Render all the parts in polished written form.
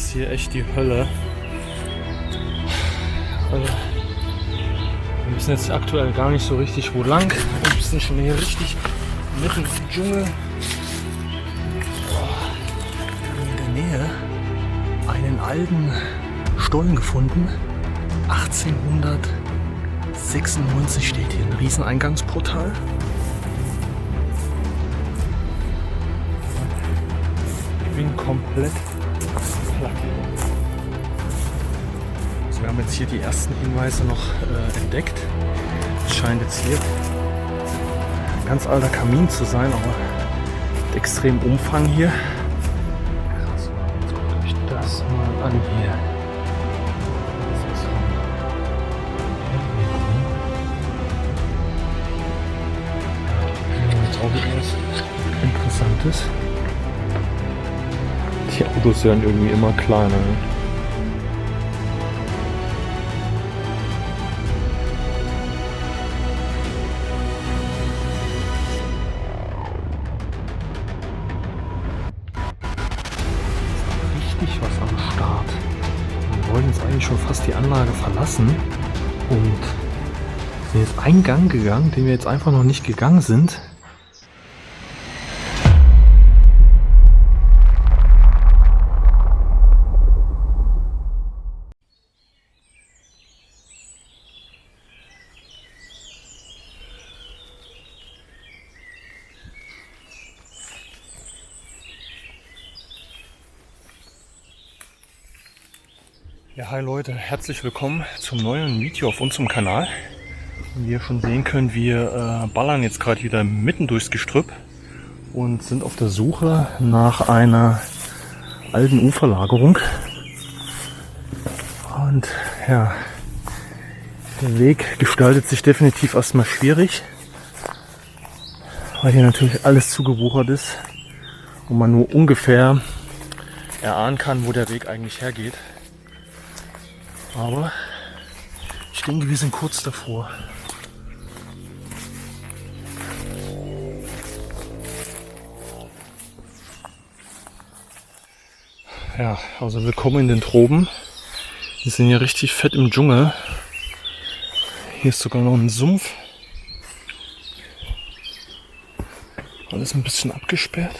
ist hier echt die Hölle. Also, wir wissen jetzt aktuell gar nicht so richtig wo lang. Wir sind schon hier richtig mitten im Dschungel. Wir haben in der Nähe einen alten Stollen gefunden. 1896 steht hier, ein Rieseneinangsportal. Ich bin komplett platt. Also wir haben jetzt hier die ersten Hinweise noch entdeckt. Es scheint jetzt hier ein ganz alter Kamin zu sein, aber mit extremem Umfang hier. Also, jetzt guckt euch das mal an hier. Das ist so jetzt auch etwas Interessantes. Die Autos werden irgendwie immer kleiner. Ne? Richtig was am Start. Wir wollen jetzt eigentlich schon fast die Anlage verlassen und sind jetzt einen Gang gegangen, den wir jetzt einfach noch nicht gegangen sind. Ja, hi Leute, herzlich willkommen zum neuen Video auf unserem Kanal. Wie ihr schon sehen könnt, wir ballern jetzt gerade wieder mitten durchs Gestrüpp und sind auf der Suche nach einer alten Uferlagerung. Und ja, der Weg gestaltet sich definitiv erstmal schwierig, weil hier natürlich alles zugewuchert ist und man nur ungefähr erahnen kann, wo der Weg eigentlich hergeht. Aber ich denke, wir sind kurz davor. Ja, also willkommen in den Tropen. Wir sind hier richtig fett im Dschungel. Hier ist sogar noch ein Sumpf. Alles ein bisschen abgesperrt.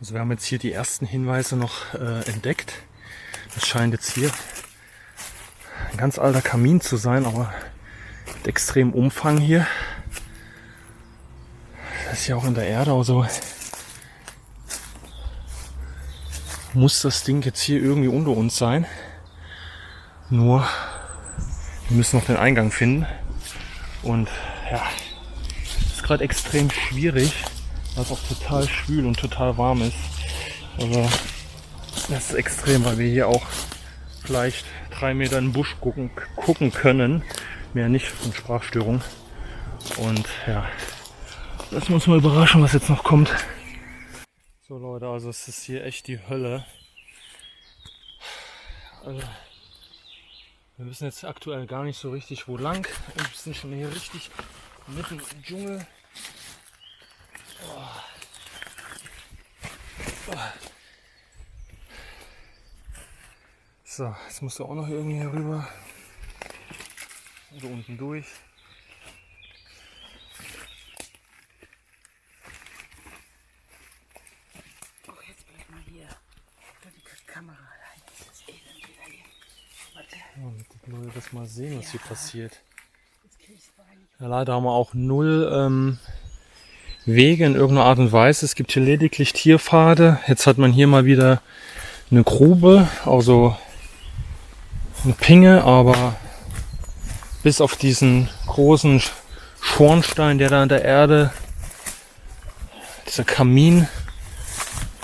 Also wir haben jetzt hier die ersten Hinweise noch entdeckt. Es scheint jetzt hier ein ganz alter Kamin zu sein, aber mit extremem Umfang hier. Das ist ja auch in der Erde, also muss das Ding jetzt hier irgendwie unter uns sein. Nur wir müssen noch den Eingang finden. Und ja, ist gerade extrem schwierig, weil es auch total schwül und total warm ist. Also das ist extrem, weil wir hier auch vielleicht 3 Meter in den Busch gucken können. Mehr nicht von Sprachstörung. Und ja, lassen wir uns mal überraschen, was jetzt noch kommt. So Leute, also es ist hier echt die Hölle. Also, wir wissen jetzt aktuell gar nicht so richtig wo lang. Wir sind schon hier richtig mitten im Dschungel. So, jetzt musst du auch noch irgendwie hier rüber. Oder unten durch. Oh, jetzt bleib mal hier. Die Kamera allein. Das ist elend wieder hier. Warte. Ja, damit die Leute das mal sehen, was hier passiert. Jetzt krieg ich's Bein nicht. Ja, leider haben wir auch null Wege in irgendeiner Art und Weise. Es gibt hier lediglich Tierpfade. Jetzt hat man hier mal wieder eine Grube, also eine Pinge, aber bis auf diesen großen Schornstein, der da in der Erde, dieser Kamin,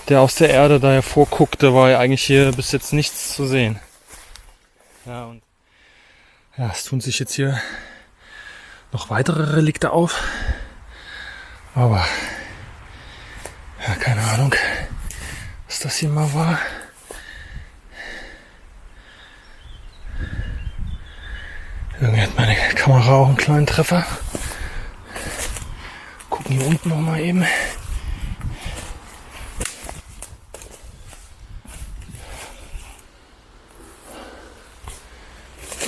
der aus der Erde da hervorguckte, war ja eigentlich hier bis jetzt nichts zu sehen. Ja, und ja, es tun sich jetzt hier noch weitere Relikte auf. Aber ja, keine Ahnung, was das hier mal war. Irgendwie hat meine Kamera auch einen kleinen Treffer. Gucken gucken hier unten noch mal eben.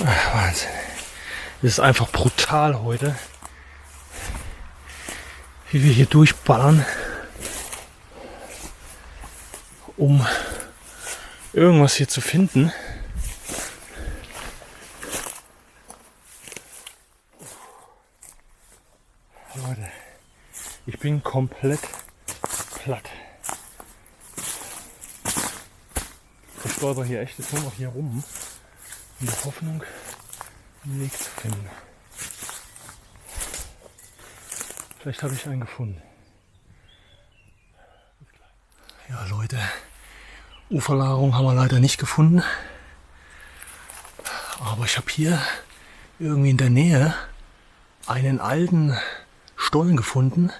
Ach, Wahnsinn. Das ist einfach brutal heute, wie wir hier durchballern, um irgendwas hier zu finden. Leute, ich bin komplett platt. Ich stolper hier echt jetzt nur noch hier rum, in der Hoffnung, einen Weg zu finden. Vielleicht habe ich einen gefunden. Ja Leute, Uferlagerung haben wir leider nicht gefunden. Aber ich habe hier irgendwie in der Nähe einen alten Stollen gefunden.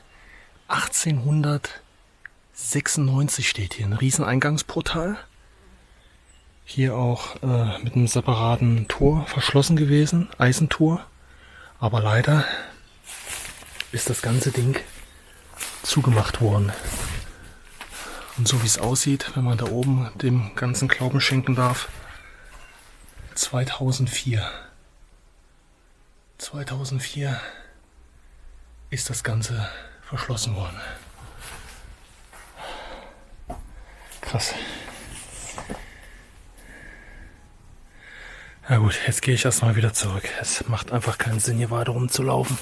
1896 steht hier, ein Rieseneinangsportal. Hier auch mit einem separaten Tor verschlossen gewesen, Eisentor. Aber leider ist das ganze Ding zugemacht worden. Und so wie es aussieht, wenn man da oben dem ganzen Glauben schenken darf, 2004 ist das Ganze verschlossen worden. Krass. Ja gut, jetzt gehe ich erstmal wieder zurück. Es macht einfach keinen Sinn, hier weiter rumzulaufen.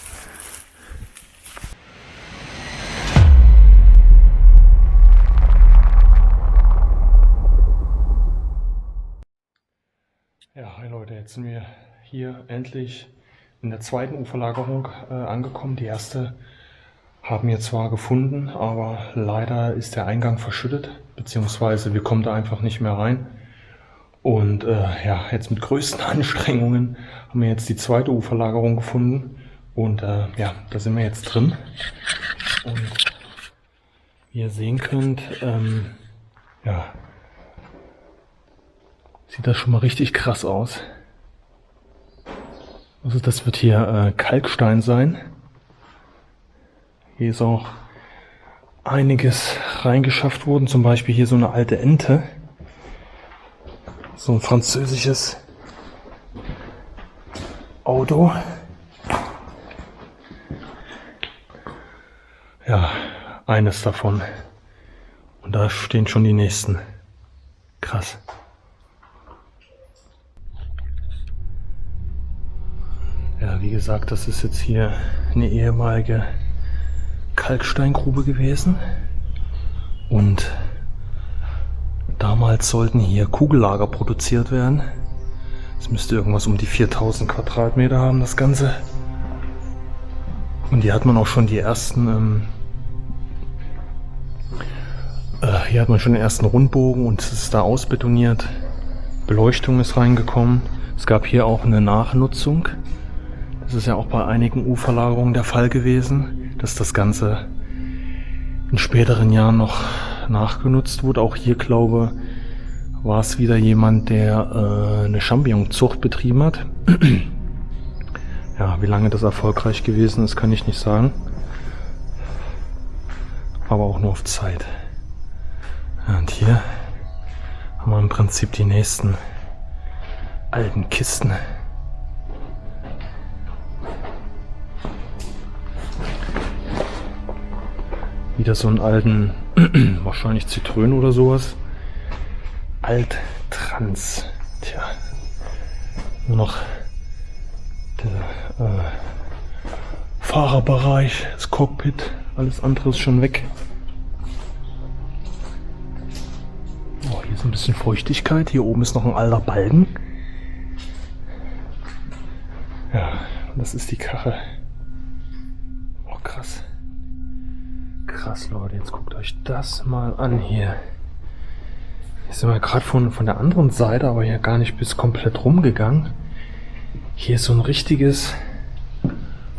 Ja, hi Leute, jetzt sind wir hier endlich in der zweiten Uferlagerung angekommen. Die erste haben wir zwar gefunden, aber leider ist der Eingang verschüttet, beziehungsweise wir kommen da einfach nicht mehr rein. Und ja, jetzt mit größten Anstrengungen haben wir jetzt die zweite Uferlagerung gefunden. Und ja, da sind wir jetzt drin. Und wie ihr sehen könnt, ja, sieht das schon mal richtig krass aus. Also das wird hier Kalkstein sein. Hier ist auch einiges reingeschafft worden. Zum Beispiel hier so eine alte Ente. So ein französisches Auto. Ja, eines davon. Und da stehen schon die nächsten. Krass. Ja, wie gesagt, das ist jetzt hier eine ehemalige Kalksteingrube gewesen. Und damals sollten hier Kugellager produziert werden. Es müsste irgendwas um die 4000 Quadratmeter haben, das Ganze. Und hier hat man auch schon die ersten, hier hat man schon den ersten Rundbogen und es ist da ausbetoniert. Beleuchtung ist reingekommen. Es gab hier auch eine Nachnutzung. Das ist ja auch bei einigen Uferlagerungen der Fall gewesen, dass das Ganze in späteren Jahren noch nachgenutzt wurde. Auch hier, glaube ich, war es wieder jemand, der eine Champignonzucht betrieben hat. Ja, wie lange das erfolgreich gewesen ist, kann ich nicht sagen. Aber auch nur auf Zeit. Ja, und hier haben wir im Prinzip die nächsten alten Kisten. Wieder so einen alten, wahrscheinlich Zitrönen oder sowas. Alt-Trans. Tja. Nur noch der Fahrerbereich, das Cockpit. Alles andere ist schon weg. Oh, hier ist ein bisschen Feuchtigkeit. Hier oben ist noch ein alter Balken. Ja, das ist die Karre. Oh, krass. Krass, Leute, jetzt guckt euch das mal an hier. Hier sind wir gerade von der anderen Seite, aber hier gar nicht bis komplett rumgegangen. Hier ist so ein richtiges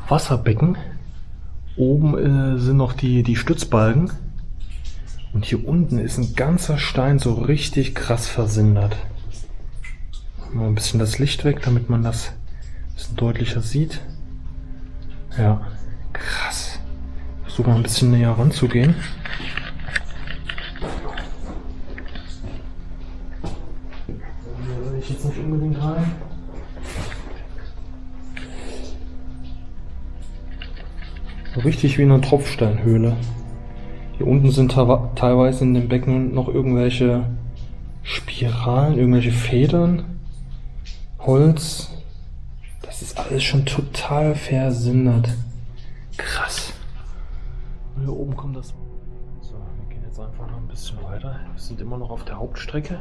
Wasserbecken. Oben sind noch die Stützbalken. Und hier unten ist ein ganzer Stein so richtig krass versindert. Mal ein bisschen das Licht weg, damit man das ein bisschen deutlicher sieht. Ja, krass. Versuche mal ein bisschen näher ranzugehen. Hier will ich jetzt nicht unbedingt rein. So richtig wie eine Tropfsteinhöhle. Hier unten sind teilweise in dem Becken noch irgendwelche Spiralen, irgendwelche Federn, Holz. Das ist alles schon total versindert. Krass. Und hier oben kommt das. So, wir gehen jetzt einfach noch ein bisschen weiter. Wir sind immer noch auf der Hauptstrecke.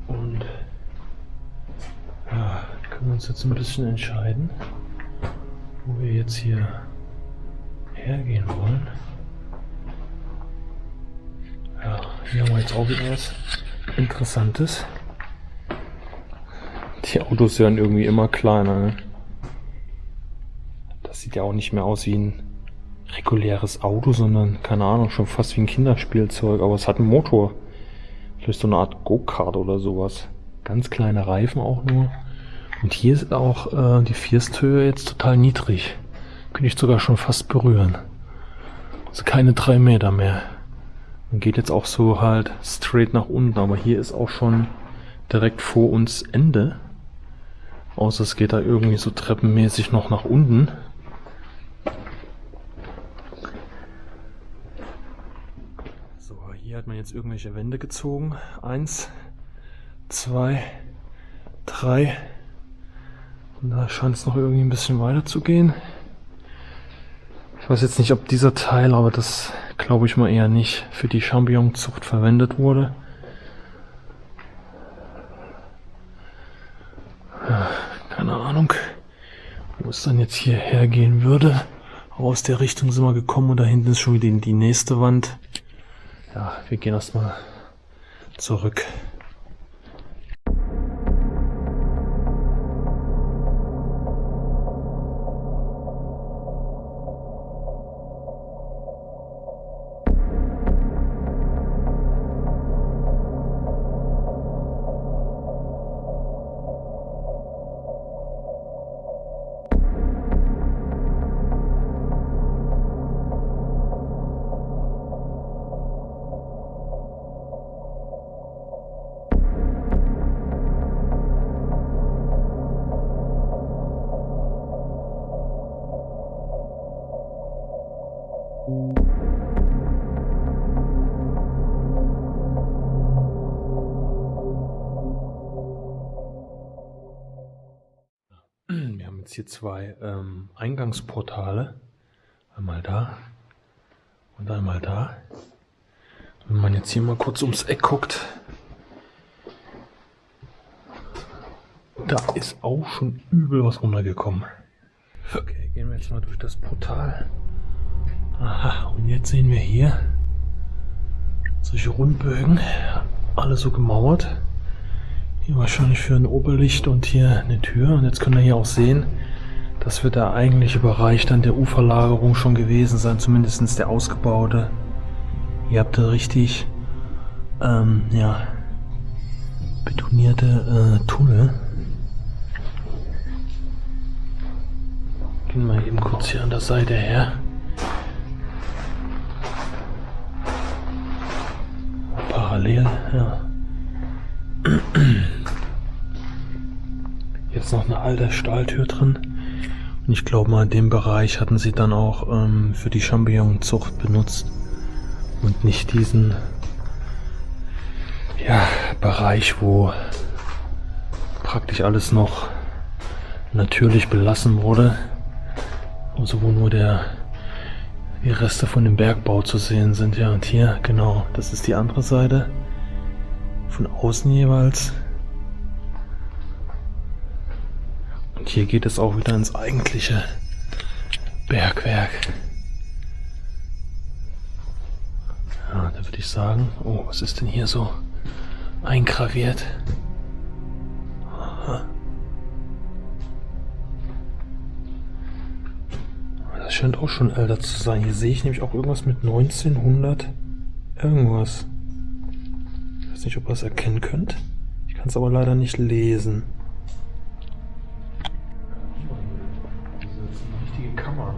Und ja, können wir uns jetzt ein bisschen entscheiden, wo wir jetzt hier hergehen wollen. Ja, hier haben wir jetzt auch wieder was Interessantes. Die Autos werden irgendwie immer kleiner. Ne? Das sieht ja auch nicht mehr aus wie ein reguläres Auto, sondern, keine Ahnung, schon fast wie ein Kinderspielzeug. Aber es hat einen Motor. Vielleicht so eine Art Go-Kart oder sowas. Ganz kleine Reifen auch nur. Und hier ist auch die Firsthöhe jetzt total niedrig. Könnte ich sogar schon fast berühren. Also keine 3 Meter mehr. Man geht jetzt auch so halt straight nach unten. Aber hier ist auch schon direkt vor uns Ende. Außer es geht da irgendwie so treppenmäßig noch nach unten. So, hier hat man jetzt irgendwelche Wände gezogen. 1, 2, 3. Und da scheint es noch irgendwie ein bisschen weiter zu gehen. Ich weiß jetzt nicht, ob dieser Teil, aber das glaube ich mal eher nicht, für die Champignonzucht verwendet wurde. Ja, keine Ahnung, wo es dann jetzt hierher gehen würde. Aber aus der Richtung sind wir gekommen und da hinten ist schon wieder die nächste Wand. Ja, wir gehen erstmal zurück. Wir haben jetzt hier 2 Eingangsportale. Einmal da und einmal da. Wenn man jetzt hier mal kurz ums Eck guckt, da ist auch schon übel was runtergekommen. Okay, gehen wir jetzt mal durch das Portal. Aha, und jetzt sehen wir hier solche Rundbögen, alle so gemauert. Hier wahrscheinlich für ein Oberlicht und hier eine Tür. Und jetzt können wir hier auch sehen, das wird der eigentliche Bereich dann der Uferlagerung schon gewesen sein, zumindest der ausgebaute. Ihr habt da richtig ja, betonierte Tunnel. Gehen wir eben kurz hier an der Seite her. Parallel, ja. Jetzt noch eine alte Stahltür drin. Und ich glaube mal, in dem Bereich hatten sie dann auch für die Champignonzucht benutzt. Und nicht diesen ja, Bereich, wo praktisch alles noch natürlich belassen wurde. Also wo nur die Reste von dem Bergbau zu sehen sind. Ja, und hier, genau, das ist die andere Seite. Von außen jeweils. Und hier geht es auch wieder ins eigentliche Bergwerk. Ja, da würde ich sagen, oh, was ist denn hier so eingraviert? Aha. Das scheint auch schon älter zu sein. Hier sehe ich nämlich auch irgendwas mit 1900 irgendwas. Ich weiß nicht, ob ihr es erkennen könnt. Ich kann es aber leider nicht lesen. Das ist eine richtige Kammer.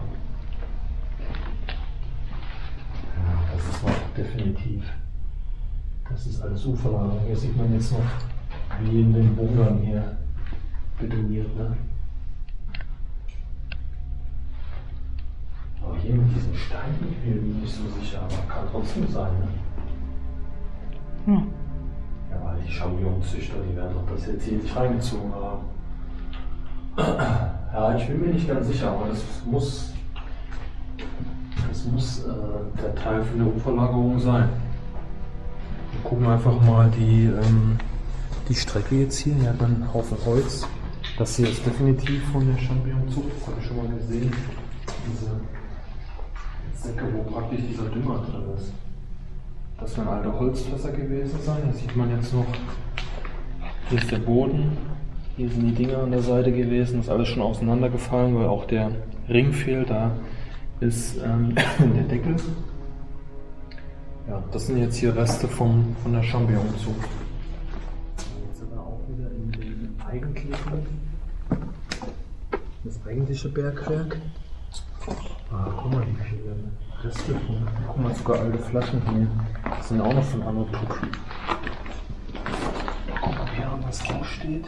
definitiv. Das ist alles Uferlagerung. Hier sieht man jetzt noch, wie in den Wohnern hier betoniert. Ne? Aber hier mit diesen Steinen, ich bin mir nicht so sicher, aber kann trotzdem sein. Ne? Hm. Ja, weil die Champignonzüchter, die werden doch das jetzt hier nicht reingezogen haben. Ja, ich bin mir nicht ganz sicher, aber das muss der Teil für eine Uferlagerung sein. Wir gucken einfach mal die Strecke jetzt hier. Hier hat man einen Haufen Holz. Das hier ist definitiv von der Champignonzucht. Das habe ich schon mal gesehen. Diese Säcke, wo praktisch dieser Dünger drin ist. Das werden alte Holzfässer gewesen sein. Das sieht man jetzt noch. Hier ist der Boden. Hier sind die Dinger an der Seite gewesen. Das ist alles schon auseinandergefallen, weil auch der Ring fehlt. Da ist der Deckel. Ja, das sind jetzt hier Reste von der Champignonzucht. Jetzt sind wir auch wieder in den das eigentliche Bergwerk. Guck mal, wie viele Reste von. Guck mal, sogar alte Flaschen hier. Das sind auch noch von Anno Tuck. Guck mal, hier was drauf steht.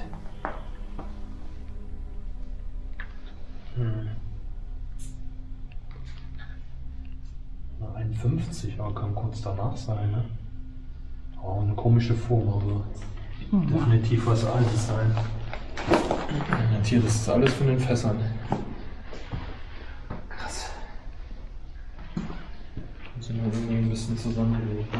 51, aber kann kurz danach sein, ne? Oh, eine komische Form, aber definitiv was Altes sein. Und hier, das ist alles von den Fässern. Krass. Die sind irgendwie ein bisschen zusammengelegt. Ne?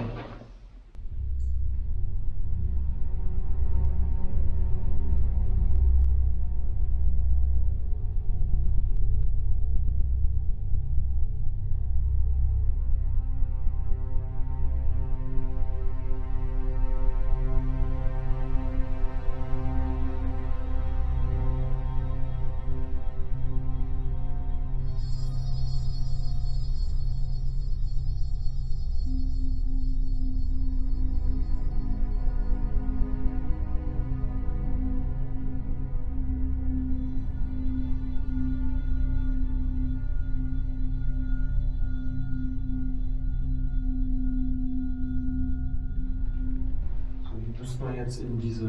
Müssen wir jetzt in diese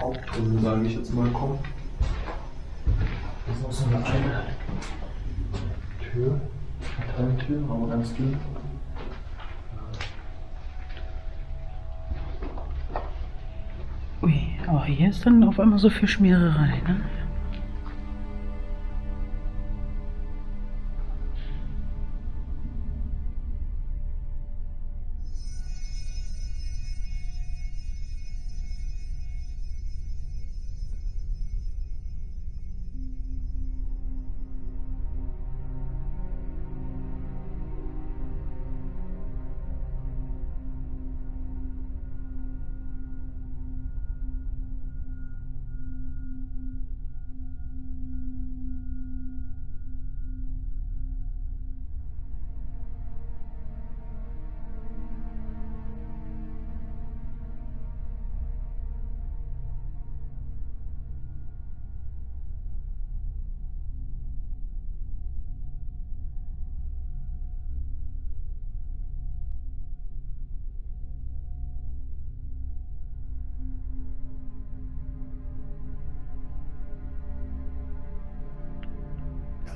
Haupttunnel, sage ich jetzt mal, kommen. Das ist noch so eine Tür, Metalltür, aber ganz dünn. Ui, aber hier ist dann auf einmal so viel Schmiererei, ne?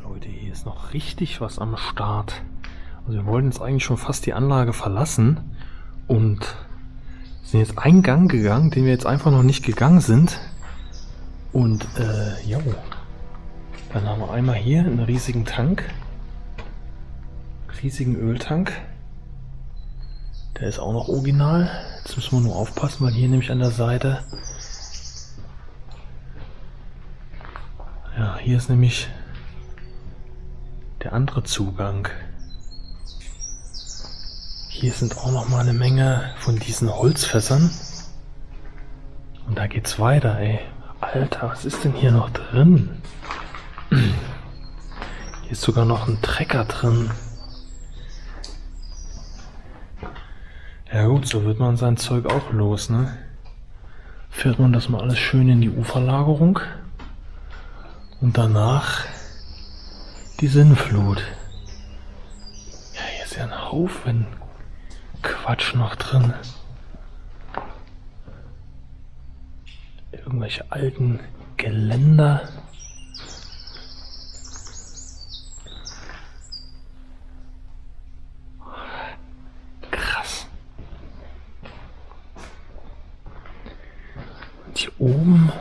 Leute, hier ist noch richtig was am Start. Also wir wollten jetzt eigentlich schon fast die Anlage verlassen und sind jetzt einen Gang gegangen, den wir jetzt einfach noch nicht gegangen sind. Und jo, dann haben wir einmal hier einen riesigen Tank, riesigen Öltank. Der ist auch noch original. Jetzt müssen wir nur aufpassen, weil hier nämlich an der Seite, ja, hier ist nämlich der andere Zugang. Hier sind auch noch mal eine Menge von diesen Holzfässern. Und da geht's weiter, ey. Alter, was ist denn hier noch drin? Hier ist sogar noch ein Trecker drin. Ja gut, so wird man sein Zeug auch los, ne? Fährt man das mal alles schön in die Uferlagerung. Und danach die Sinnflut. Ja, hier ist ja ein Haufen Quatsch noch drin. Irgendwelche alten Geländer. Krass. Und hier oben,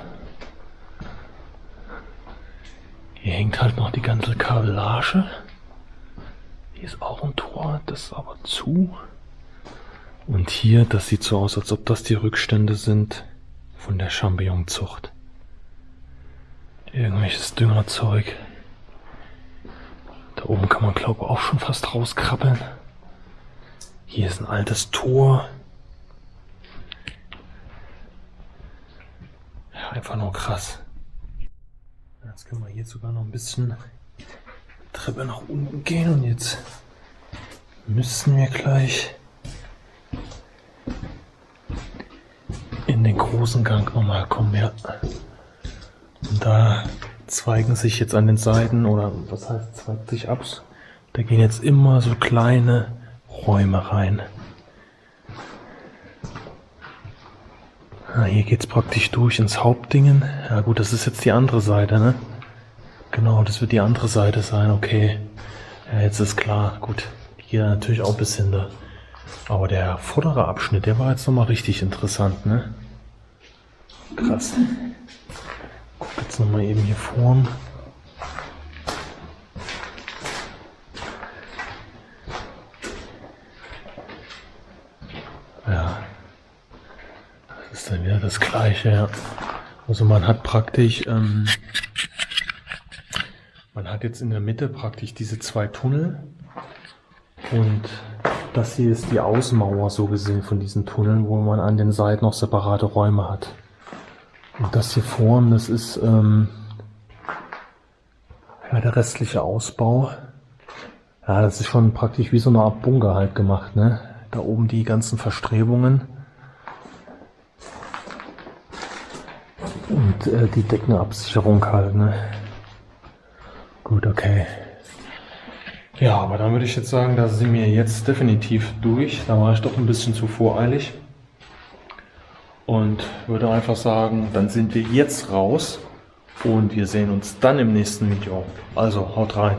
hier hängt halt noch die ganze Kabellage. Hier ist auch ein Tor, das ist aber zu. Und hier, das sieht so aus, als ob das die Rückstände sind von der Champignonzucht. Irgendwelches Düngerzeug. Da oben kann man, glaube ich, auch schon fast rauskrabbeln. Hier ist ein altes Tor. Ja, einfach nur krass. Jetzt können wir hier sogar noch ein bisschen Treppe nach unten gehen und jetzt müssen wir gleich in den großen Gang nochmal kommen, ja. Und da zweigen sich jetzt an den Seiten, oder was heißt zweigt sich ab, da gehen jetzt immer so kleine Räume rein. Hier geht's praktisch durch ins Hauptdingen. Ja gut, das ist jetzt die andere Seite, ne? Genau, das wird die andere Seite sein, okay. Ja, jetzt ist klar, gut. Hier natürlich auch ein bisschen da. Aber der vordere Abschnitt, der war jetzt nochmal richtig interessant, ne? Krass. Guck jetzt nochmal eben hier vorn. Ja. Das ist dann wieder das Gleiche, ja. Also man hat praktisch, man hat jetzt in der Mitte praktisch diese zwei Tunnel. Und das hier ist die Außenmauer so gesehen von diesen Tunneln, wo man an den Seiten noch separate Räume hat. Und das hier vorne, das ist ja, der restliche Ausbau. Ja, das ist schon praktisch wie so eine Art Bunker halt gemacht, ne? Da oben die ganzen Verstrebungen. Und die Deckenabsicherung halt, ne? Gut, okay. Ja, aber dann würde ich jetzt sagen, da sind wir jetzt definitiv durch. Da war ich doch ein bisschen zu voreilig. Und würde einfach sagen, dann sind wir jetzt raus. Und wir sehen uns dann im nächsten Video. Also, haut rein.